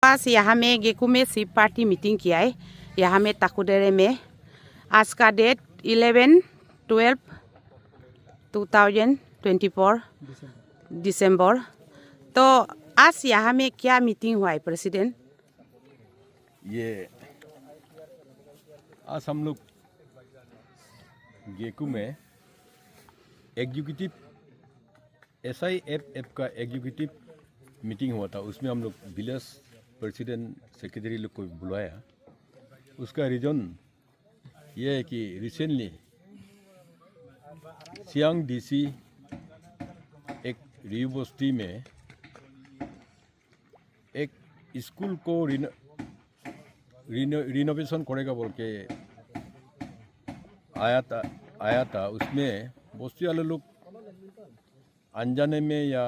आज यहाँ में गेकू में सिप पार्टी मीटिंग किया है। यहाँ में ताकुडेरे में आज का डेट 11/12/2024 दिसंबर। तो आज यहाँ में क्या मीटिंग हुआ है प्रेसिडेंट? ये आज हम लोग गेकू में एग्जीक्यूटिव SIFF का एग्जीक्यूटिव मीटिंग हुआ था। उसमें हम लोग विलेज प्रेसिडेंट सेक्रेटरी लोग को बुलाया। उसका रीज़न ये है कि रिसेंटली सियांग DC एक रियू बस्ती में एक स्कूल को रिनोवेशन करेगा बोल के आया था। उसमें बस्ती वाले लोग अनजाने में या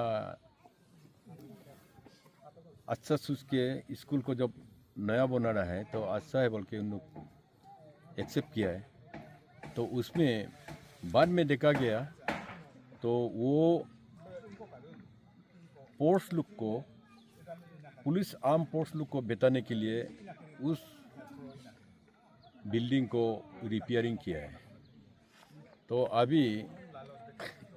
अच्छा सोच के स्कूल को जब नया बना रहा है तो अच्छा है बोल के उन लोग एक्सेप्ट किया है। तो उसमें बाद में देखा गया तो वो फोर्स लोग को पुलिस आर्म फोर्स लोग को बिताने के लिए उस बिल्डिंग को रिपेयरिंग किया है। तो अभी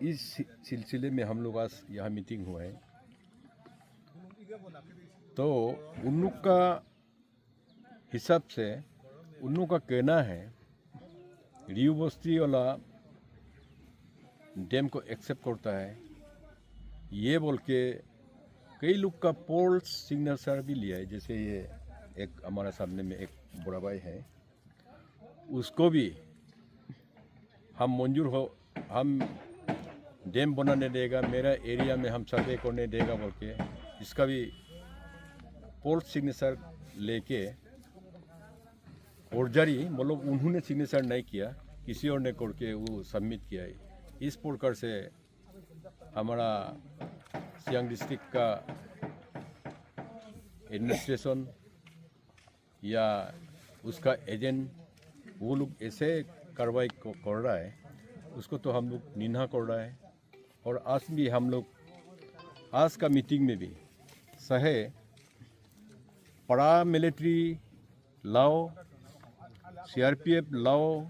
इस सिलसिले में हम लोग आज यहाँ मीटिंग हुआ है। तो उन लोग का हिसाब से उन लोग का कहना है रियू बस्ती वाला डैम को एक्सेप्ट करता है ये बोल के कई लोग का पोल्स सिग्नेचर भी लिया है। जैसे ये एक हमारा सामने में एक बड़ा भाई है, उसको भी हम मंजूर हो, हम डैम बनाने देगा, मेरा एरिया में हम सर्वे करने देगा बोल के इसका भी पोल सिग्नेचर लेके और जारी मतलब उन्होंने सिग्नेचर नहीं किया, किसी और ने करके वो सबमिट किया है। इस प्रकार से हमारा सियांग डिस्ट्रिक्ट का एडमिनिस्ट्रेशन या उसका एजेंट वो लोग ऐसे कार्रवाई कर रहा है, उसको तो हम लोग निंदा कर रहा है। और आज भी हम लोग आज का मीटिंग में भी सहे पड़ा मिलिट्री लाओ, CRPF लाओ,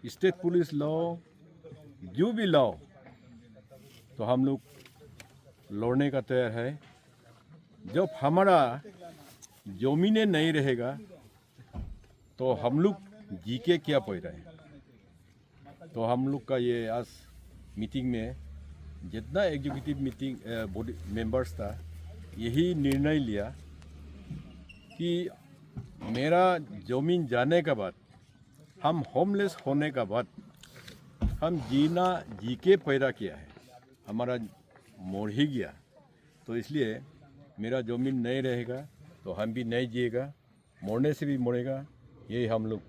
स्टेट पुलिस लाओ, जो भी लाओ तो हम लोग लड़ने का तैयार है। जब हमारा जमीनें नहीं रहेगा तो हम लोग जी के क्या पड़ रहे हैं। तो हम लोग का ये आज मीटिंग में जितना एग्जीक्यूटिव मीटिंग बॉडी मेंबर्स था यही निर्णय लिया कि मेरा ज़मीन जाने के बाद, हम होमलेस होने के बाद, हम जी के पैदा किया है, हमारा मर ही गया। तो इसलिए मेरा ज़मीन नहीं रहेगा तो हम भी नहीं जिएगा, मरने से भी मरेगा। यही हम लोग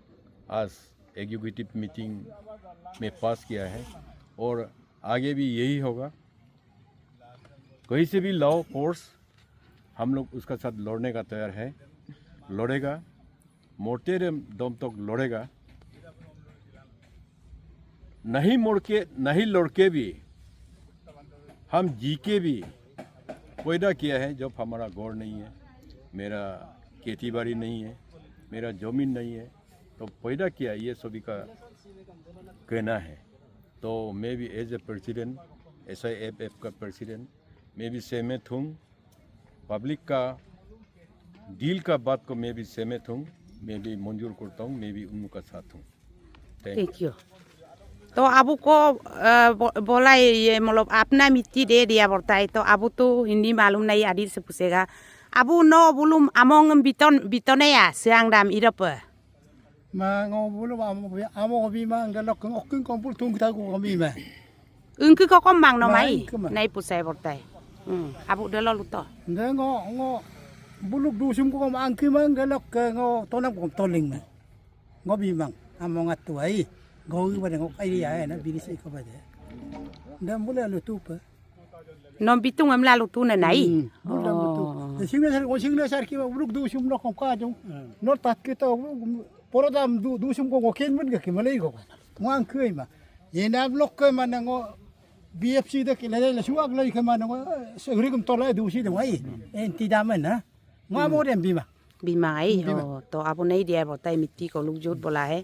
आज एग्जीक्यूटिव मीटिंग में पास किया है और आगे भी यही होगा। कहीं से भी लाओ फोर्स हम लोग उसका साथ लड़ने का तैयार है, लड़ेगा, मरते दम तक लड़ेगा। नहीं लड़के भी हम जी के भी पैदा किया है। जब हमारा घर नहीं है, मेरा खेती बाड़ी नहीं है, मेरा ज़मीन नहीं है, तो पैदा किया, ये सभी का कहना है। तो मैं भी एज ए प्रेसिडेंट, SIFF का प्रेसिडेंट, मैं भी सहमत हूँ। पब्लिक का डील का बात को मैं भी सहमत हूँ, मैं भी मंजूर करता हूँ, मैं भी उनका साथ हूँ। Thank you. तो अबू को बोला ये मतलब अपना मिट्टी दे दिया पड़ता है। तो अबू तो हिंदी मालूम नहीं, आदि से पूछेगा। अबू नो बुलुम अमोंग बितने या सियांग दाम इरप mà ngô bố nó amo vì mà người lộc ngọc cứng con bố tung cái của mi mà cứ có mang nó máy này phụ xe bột tay abu đó lo lụt to người ngô bố lúc đu xung có mang khi mà người lộc ngô to năm còn to linh mà ngô vì mà amo ngắt tuổi ngô cái bên ngô ai đi ai nó vì đi xây có bao giờ người bố là lụt tu nó bị tung em la lụt tu này này bố là lụt tu sinh ra sao khi mà lúc đu xung nó không qua chung nó tạt cái tàu Porodam du sum ko ken mun ga kimalay ko ngang khay ma yenab lok ko man ngo BFC da kilala la suwag lay ka man ngo sagri kum tola du si da wai en ti daman ha ngõ mo dem bima बीमाई हो तो अब नहीं दिया बोलता है मिट्टी को लोग झूठ बोला है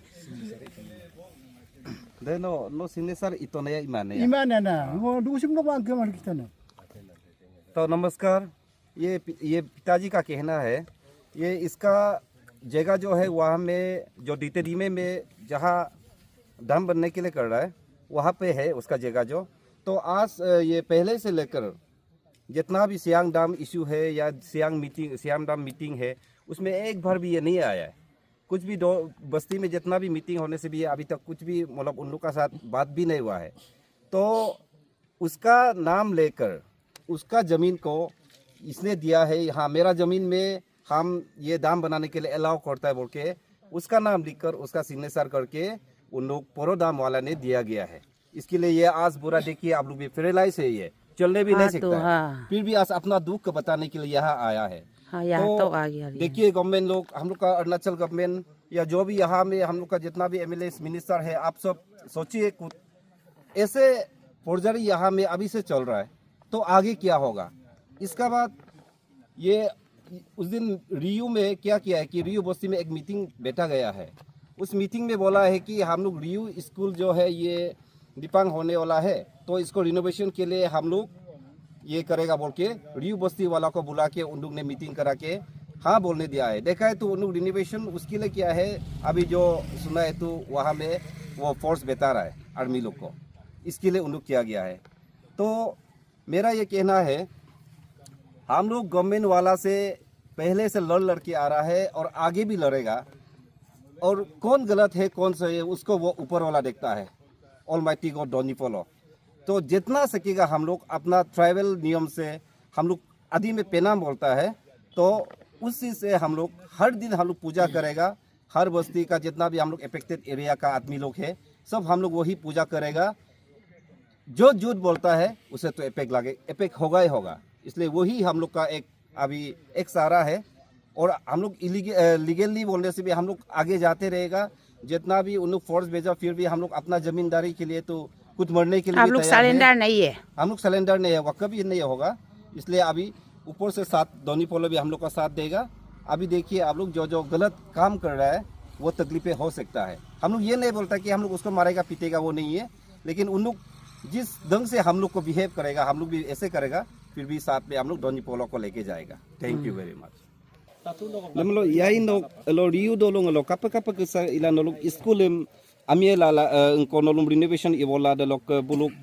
दे नो सिग्नेचर इतने या इमाने या imana na ngo dusim no bang keman kita na तो नमस्कार ये पिताजी का कहना है ये इसका जगह जो है वहाँ में जो डिटेरीमे में जहाँ डैम बनने के लिए कर रहा है वहाँ पे है उसका जगह जो तो आज ये पहले से लेकर जितना भी सियांग डैम इशू है या सियांग डैम मीटिंग है उसमें एक बार भी ये नहीं आया है कुछ भी दो बस्ती में जितना भी मीटिंग होने से भी अभी तक कुछ भी मतलब उन लोग का साथ बात भी नहीं हुआ है तो उसका नाम लेकर उसका ज़मीन को इसने दिया है हाँ मेरा ज़मीन में हम ये डैम बनाने के लिए अलाउ करता है बोल के उसका नाम लिखकर उसका सिग्नेचर करके उन लोग पोरो डैम वाला ने दिया गया है इसके लिए ये आज बुरा देखिए आप लोग भी पैरालाइज है ये चलने भी नहीं सकता है फिर भी आज अपना दुख बताने के लिए यहाँ आया है तो आ गया देखिए गवर्नमेंट लोग हम लोग का अरुणाचल गवर्नमेंट या जो भी यहाँ में हम लोग का जितना भी एमएलए मिनिस्टर है आप सब सोचिए कुछ ऐसे फोर्जरी यहाँ में अभी से चल रहा है तो आगे क्या होगा इसका बाद ये उस दिन रियू में क्या किया है कि रियू बस्ती में एक मीटिंग बैठा गया है उस मीटिंग में बोला है कि हम लोग रियू स्कूल जो है ये दीपांग होने वाला है तो इसको रिनोवेशन के लिए हम लोग ये करेगा बोल के रियू बस्ती वाला को बुला के उन लोग ने मीटिंग करा के हाँ बोलने दिया है देखा है तो उन लोग रिनोवेशन उसके लिए किया है अभी जो सुना है तो वहाँ में वो फोर्स बता रहा है आर्मी लोग को इसके लिए उन लोग किया गया है तो मेरा ये कहना है हम लोग गवर्नमेंट वाला से पहले से लड़ के आ रहा है और आगे भी लड़ेगा और कौन गलत है कौन सही है उसको वो ऊपर वाला देखता है almighty God don't you follow तो जितना सकेगा हम लोग अपना ट्राइबल नियम से हम लोग आदि में पेनाम बोलता है तो उसी से हम लोग हर दिन हम लोग पूजा करेगा हर बस्ती का जितना भी हम लोग अफेक्टेड एरिया का आदमी लोग है सब हम लोग वही पूजा करेगा जो झूठ बोलता है उसे तो एपेक होगा ही होगा इसलिए वही हम लोग का एक अभी एक सहारा है और हम लोग लीगली बोलने से भी हम लोग आगे जाते रहेगा जितना भी उन लोग फोर्स भेजा फिर भी हम लोग अपना जमींदारी के लिए तो कुछ मरने के लिए आप लोग सरेंडर नहीं है हम लोग सरेंडर नहीं होगा कभी नहीं होगा इसलिए अभी ऊपर से साथ दोनी पोलो भी हम लोग का साथ देगा अभी देखिए आप लोग जो गलत काम कर रहा है वो तकलीफें हो सकता है हम लोग ये नहीं बोलता कि हम लोग उसको मारेगा पीटेगा वो नहीं है लेकिन उन लोग जिस ढंग से हम लोग को बिहेव करेगा हम लोग भी ऐसे करेगा फिर भी साथ में हम लोग दोनी पोलो को लेके जाएगा thank you very much namlo yai no lo riu do lo ngalo kapa kisa ila no school amie la ko no renovation ibola de lok buluk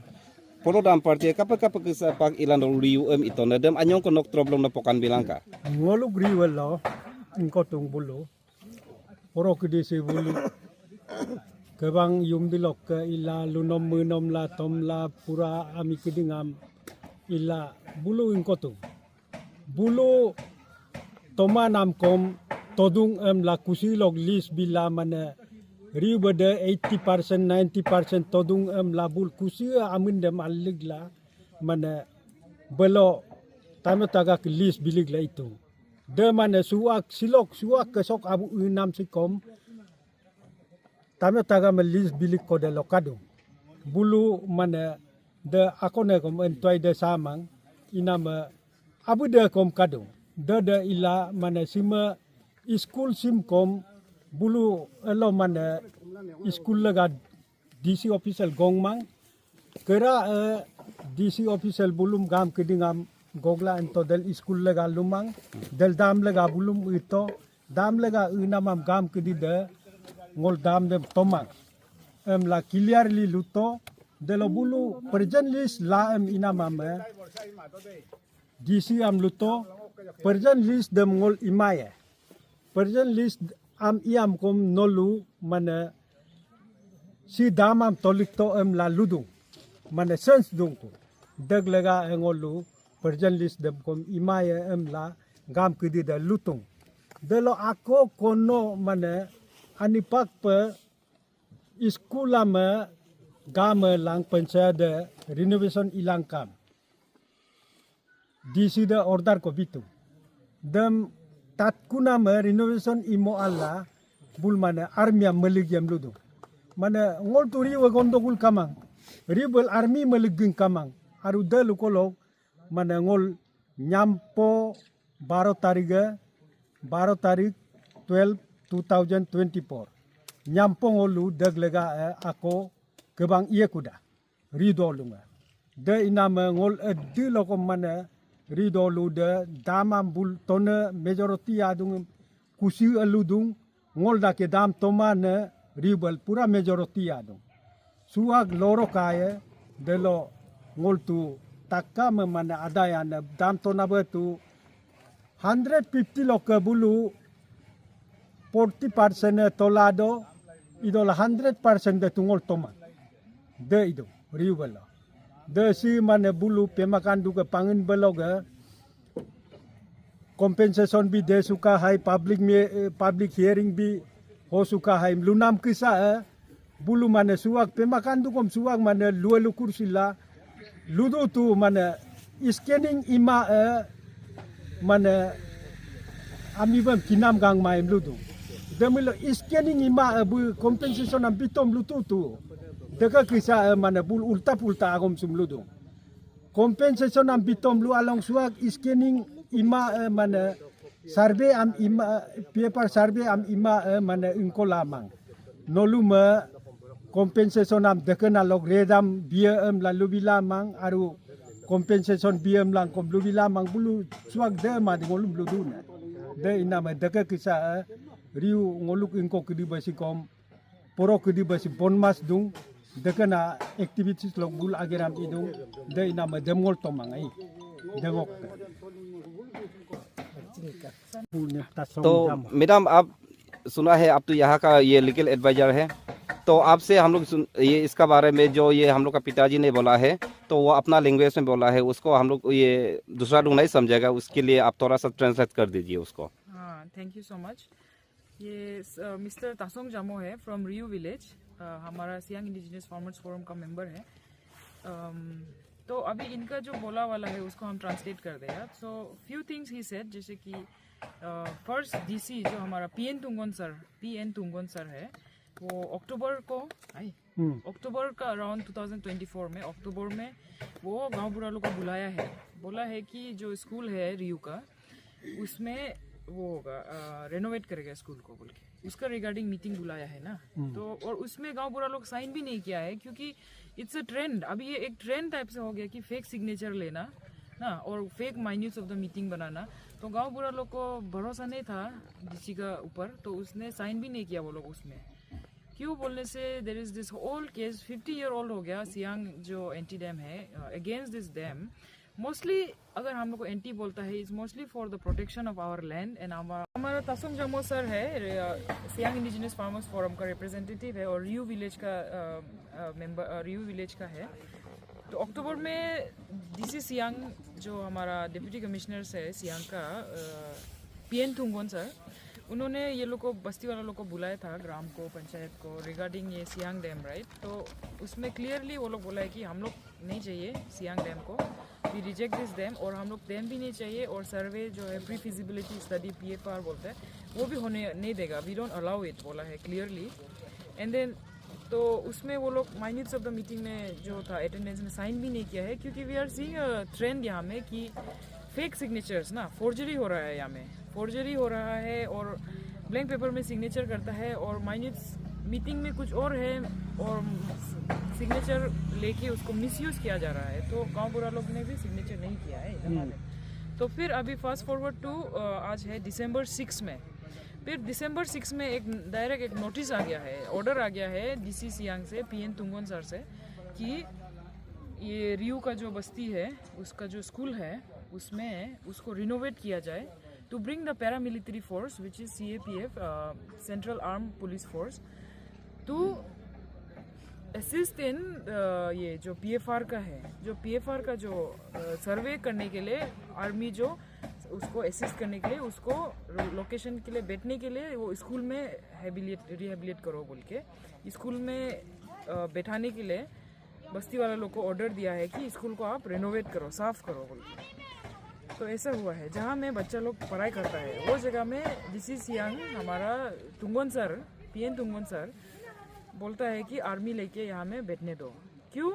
Polodam party kapa kisa pak ila no riu itone dem anyong ko nok problem na pokan bilangka ngolu riu lo ko tung bulu poro kidi se bulu kebang yum dilok ila lunom munom la tom la pura ami kidingam ila bulu ingkotung bulu Toma nam kom todung la kusi log list bila mana riu berde 80% 90% todung la bul kusi amin dem alig la mana belo tamo tagak list bilig la itu de mana suak kesok abu unam sikom tamo taga me list bilig ko de lokado bulu mana de akone kom entoi de samang inama abu de kom kado Dada ila mana sima school sim kom bulu elo mana school laga DC official gongmang kera DC official bulum gam kedingam gogla ento del school laga lumang del dam laga bulum ito dam laga unamam gam kedide ngol dam dem tomang la clearly luto delo bulu present list la inamam DC am luto Perjan list dem ngol imaya. Perjan list am iam kom nolu mana si damam tolikto la ludung. Mana sens dungku. Deg lega ngolu perjan list dem kom imaya la gam kidi da lutung. Delo ako kono mana anipak pe iskulama gama lang pensada renovation ilang kam. DC da order ko bitu. Dem tatkuna me renovation imo alla bul mana army meligyam ludu. Mana ngol turi wa gondogul kamang. Ribel army meliging kamang. Aru dalu kolog mana ngol nyampo baro tariga 12 tarik 12 2024 nyampong olu deglega ako kebang iya kuda rido lunga de inama ngol de loko mana rido lu de damam bul tone majority adung kusi aludung ngol da ke dam tomane ribal pura majority adung suag loro kaya de lo ngol tu takka mana adaya na dam tona betu 150 lo ke bulu 40% tolado idol 100% de tungol toma de ido riubala de si mana bulu pemakan duga pangin beloga compensation bi de suka hai public hearing bi ho suka hai lunam kisa bulu mana suak pemakan dukom suak mana lualu kursila ludo tu mana scanning ima mana amibam kinam gang maim ludo demilo scanning ima bu compensation am bitom lutu tu deka kisa mana bul ulta agom sum ludo compensation am bitom lu along suak scanning ima mana survey am ima paper survey am ima mana inkolamang noluma compensation am dekena log redam bia lalu bilamang aru compensation bia lang kom lu bilamang bulu suak de ma ngolum lu duna de inama deka kisa riu ngoluk inko kedi basi kom poro kedi basi bonmas dung dekena activities log bul ageram idung de inama demol tomangai dengok तो madam आप सुना है आप तो यहाँ का ये legal adviser है, तो आपसे हम लोग ये इसका बारे में जो ये हम लोग का पिताजी ने बोला है तो वो अपना लैंग्वेज में बोला है, उसको हम लोग ये दूसरा लोग नहीं समझेगा, उसके लिए आप थोड़ा सा ट्रांसलेट कर दीजिए उसको। हाँ, थैंक यू सो मच। ये मिस्टर तासोंग जामो है फ्रॉम रियू विलेज, हमारा सियांग इंडिजिनस फार्मर्स फोरम का मेंबर है। तो अभी इनका जो बोला वाला है उसको हम ट्रांसलेट कर देगा। So few things he said, जैसे कि फर्स्ट डीसी जो हमारा पीएन तुंगन सर है, वो अक्टूबर का अराउंड 2024 में अक्टूबर में वो गांव बुढ़ालों को बुलाया है, बोला है कि जो स्कूल है रियू का उसमें वो होगा रेनोवेट करेगा स्कूल को बोल के, उसका रिगार्डिंग मीटिंग बुलाया है ना। तो और उसमें गांव बुरा लोग साइन भी नहीं किया है, क्योंकि इट्स अ ट्रेंड, अभी ये एक ट्रेंड टाइप से हो गया कि फेक सिग्नेचर लेना ना और फेक माइन्यूट्स ऑफ द मीटिंग बनाना। तो गांव बुरा लोग को भरोसा नहीं था डीसी का ऊपर, तो उसने साइन भी नहीं किया वो लोग उसमें। क्यों बोलने से there is this old case 50 year old हो गया सियांग जो एंटी डैम है अगेंस्ट दिस डैम। मोस्टली अगर हम लोग को एंटी बोलता है is mostly for the protection of our land and हमारा तासोंग जामो सर है, सियांग इंडिजिनस फार्मर्स फोरम का रिप्रेजेंटेटिव है और रियू विलेज का है। तो अक्टूबर में डीसी सियांग जो हमारा डिप्टी कमिश्नर है सियांग का पीएन तुंगन सर, उन्होंने ये लोग को बस्ती वाला लोग को बुलाया था, ग्राम को पंचायत को, रिगार्डिंग ये सियांग डैम राइट। तो उसमें क्लियरली वो लोग बोला है कि हम लोग नहीं चाहिए सियांग डैम को, वी रिजेक्ट दिस डैम, और हम लोग डैम भी नहीं चाहिए और सर्वे जो है प्री फिजिबिलिटी स्टडी PFR बोलते हैं वो भी होने नहीं देगा, वी डोंट अलाउ इट बोला है क्लियरली। एंड देन तो उसमें वो लोग माइन्यूट्स ऑफ द मीटिंग में जो था अटेंडेंस में साइन भी नहीं किया है, क्योंकि we are seeing a trend यहाँ में कि फेक सिग्नेचर्स ना, फोर्जरी हो रहा है यहाँ में, फोर्जरी हो रहा है और ब्लैंक पेपर में सिग्नेचर करता है और माइन्यूट्स मीटिंग में कुछ और है और सिग्नेचर लेके उसको मिसयूज किया जा रहा है। तो गांव बुरा लोग ने भी सिग्नेचर नहीं किया है। तो फिर अभी फास्ट फॉरवर्ड टू आज है December 6 में, फिर December 6 में एक डायरेक्ट एक नोटिस आ गया है, ऑर्डर आ गया है डीसी सियांग से, पीएन तुंगन सर से, कि ये रियू का जो बस्ती है उसका जो स्कूल है उसमें उसको रिनोवेट किया जाए to bring the paramilitary force which is CAPF central arm police force to assist in ये जो PFR का है, जो PFR का जो सर्वे करने के लिए आर्मी जो उसको असिस्ट करने के लिए, उसको लोकेशन के लिए बैठने के लिए वो स्कूल में रिहेबिलिट करो बोल के स्कूल में बैठाने के लिए बस्ती वाला लोग को ऑर्डर दिया है कि स्कूल को आप रेनोवेट करो, साफ करो बोल के। तो ऐसा हुआ है, जहाँ में बच्चा लोग पढ़ाई करता है वो जगह में डीसी सियांग हमारा Thungon sir, PN Thungon sir बोलता है कि आर्मी लेके यहाँ में बैठने दो। क्यों?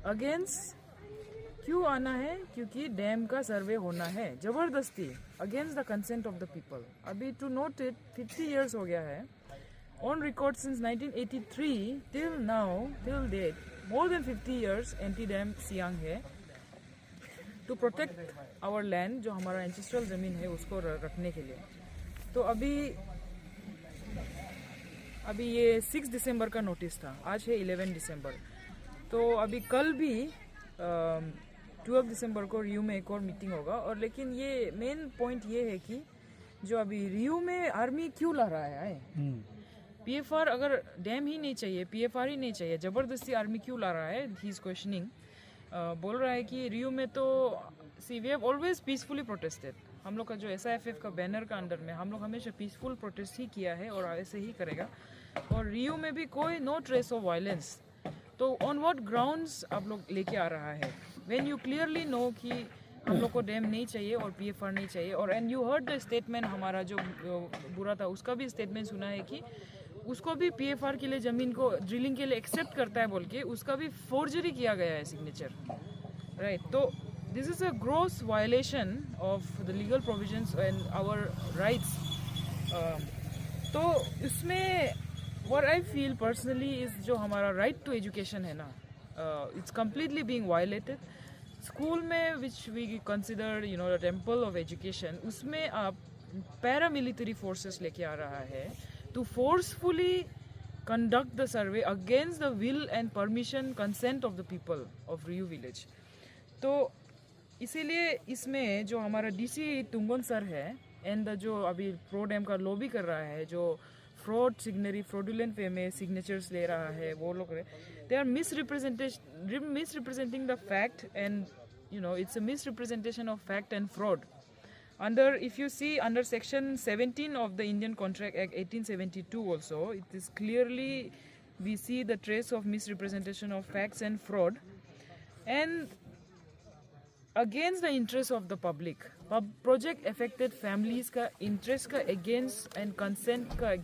अगेंस्ट क्यों आना है? क्योंकि डैम का सर्वे होना है जबरदस्ती, against the consent of the people. अभी टू नोट इट 50 इयर्स हो गया है on record since 1983 till now, till date, more than 50 years anti dam Siang है टू प्रोटेक्ट आवर लैंड, जो हमारा एंसेस्ट्रल ज़मीन है उसको रखने के लिए। तो अभी ये 6 दिसंबर का नोटिस था, आज है 11 दिसंबर। तो अभी कल भी 12 दिसंबर को रियू में एक और मीटिंग होगा। और लेकिन ये मेन पॉइंट ये है कि जो अभी रियू में आर्मी क्यों ला रहा है? पीएफआर अगर डैम ही नहीं चाहिए, पीएफआर ही नहीं चाहिए, जबरदस्ती आर्मी क्यों ला रहा है? He is questioning. बोल रहा है कि रियू में तो see we have always peacefully protested. हम लोग का जो SIFF का बैनर का अंडर में हम लोग हमेशा पीसफुल प्रोटेस्ट ही किया है और ऐसे ही करेगा। और रियू में भी कोई नो ट्रेस ऑफ वायलेंस। तो ऑन व्हाट ग्राउंड्स आप लोग लेके आ रहा है? व्हेन यू क्लियरली नो कि हम लोग को डैम नहीं चाहिए और पीएफआर नहीं चाहिए। और and you heard the statement, हमारा जो बुरा था उसका भी स्टेटमेंट सुना है कि उसको भी पीएफआर के लिए ज़मीन को ड्रिलिंग के लिए एक्सेप्ट करता है बोल के उसका भी फोर्जरी किया गया है सिग्नेचर, राइट? तो this is a gross violation of the legal provisions and our rights. तो इसमें what I feel personally is जो हमारा right to education है ना, it's completely being violated. School में which we consider the temple of education, उसमें आप paramilitary forces लेके आ रहा है to forcefully conduct the survey against the will and permission consent of the people of Riu village. तो इसीलिए इसमें जो हमारा DC तुंगन सर है एंड जो अभी प्रो डैम का लॉबी कर रहा है, जो फ्रॉडुलेंट वे में सिग्नेचर्स ले रहा है, वो लोग they are misrepresenting the fact and it's a misrepresentation of fact and fraud. Under if you see under section 17 of the Indian contract act 1872 also it is clearly we see the trace of misrepresentation of facts and fraud and against the interest of the public. Project affected families का interest का against and consent का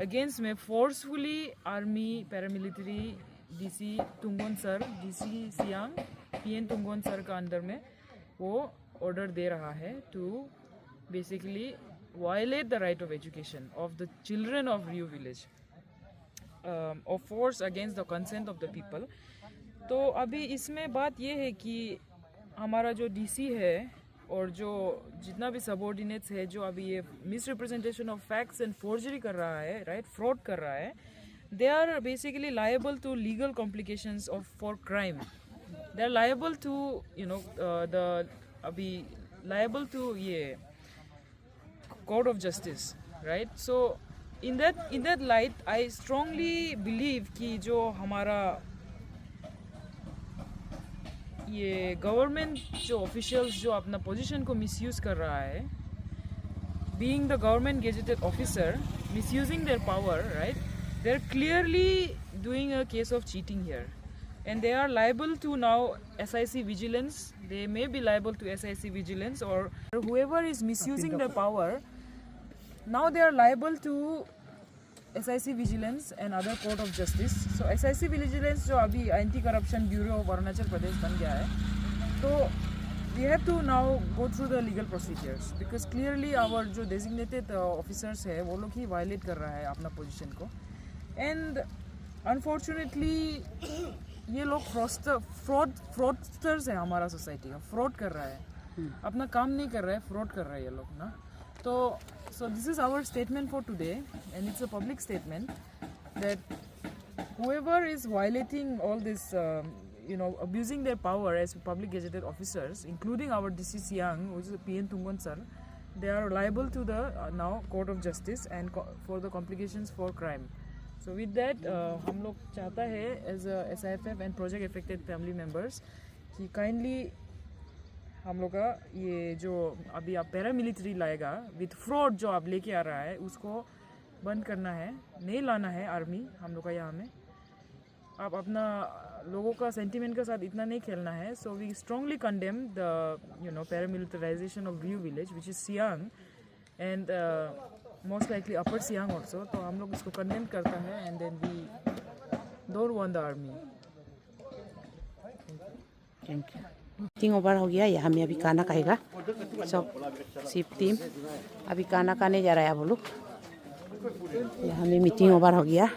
against में forcefully army, paramilitary, DC Tungan sir, DC Siang, PN Tungan sir का अंदर में वो order दे रहा है to basically violate the right of education of the children of Riew village of force against the consent of the people. तो अभी इसमें बात ये है कि हमारा जो DC है और जो जितना भी सबऑर्डिनेट्स है जो अभी ये misrepresentation of facts and forgery कर रहा है, राइट, फ्रॉड कर रहा है, they are basically liable to legal complications of for crime. They are liable to the अभी लायबल टू ये court of justice, right? So in that light I strongly believe कि जो हमारा ये गवर्नमेंट जो ऑफिशियल्स जो अपना पोजीशन को मिसयूज कर रहा है, being the government gazetted officer, misusing their power, right, they are clearly doing a case of cheating here and they are liable to now SIC vigilance. They may be liable to SIC vigilance और whoever is misusing their power, now they are liable to SIC vigilance and other court of justice. So SIC vigilance जो अभी anti corruption bureau of Arunachal Pradesh बन गया है, तो we have to now go through the legal procedures because clearly our जो designated officers है वो लोग ही violate कर रहा है अपना पोजीशन को and unfortunately ये लोग फ्रॉडस्टर्स है हमारा सोसाइटी का, फ्रॉड कर रहा है, अपना काम नहीं कर रहा है, फ्रॉड कर रहा है ये लोग ना। तो so this is our statement for today and it's a public statement that whoever is violating all this abusing their power as public gazetted officers, including our DC Siang, which is PN Tungon sir, they are liable to the now court of justice and for the complications for crime. So with that हम लोग चाहता है as a SIFF and project affected family members कि kindly हम लोग का ये जो अभी आप पैरामिलिट्री लाएगा विथ फ्रॉड जो आप लेके आ रहा है उसको बंद करना है, नहीं लाना है आर्मी हम लोग का यहाँ में। आप अपना लोगों का सेंटिमेंट के साथ इतना नहीं खेलना है। So we strongly condemn the paramilitarization of Riew village which is Siang and most likely upper Siang also. तो हम लोग इसको कंडेम करता है and then we don't want the army. Thank you. Meeting over हो गया, यहाँ में अभी खाना खाएगा सब सिप टीम। अभी खाना खाने जा रहा है आप लोग। यहाँ में मीटिंग ओवर हो गया।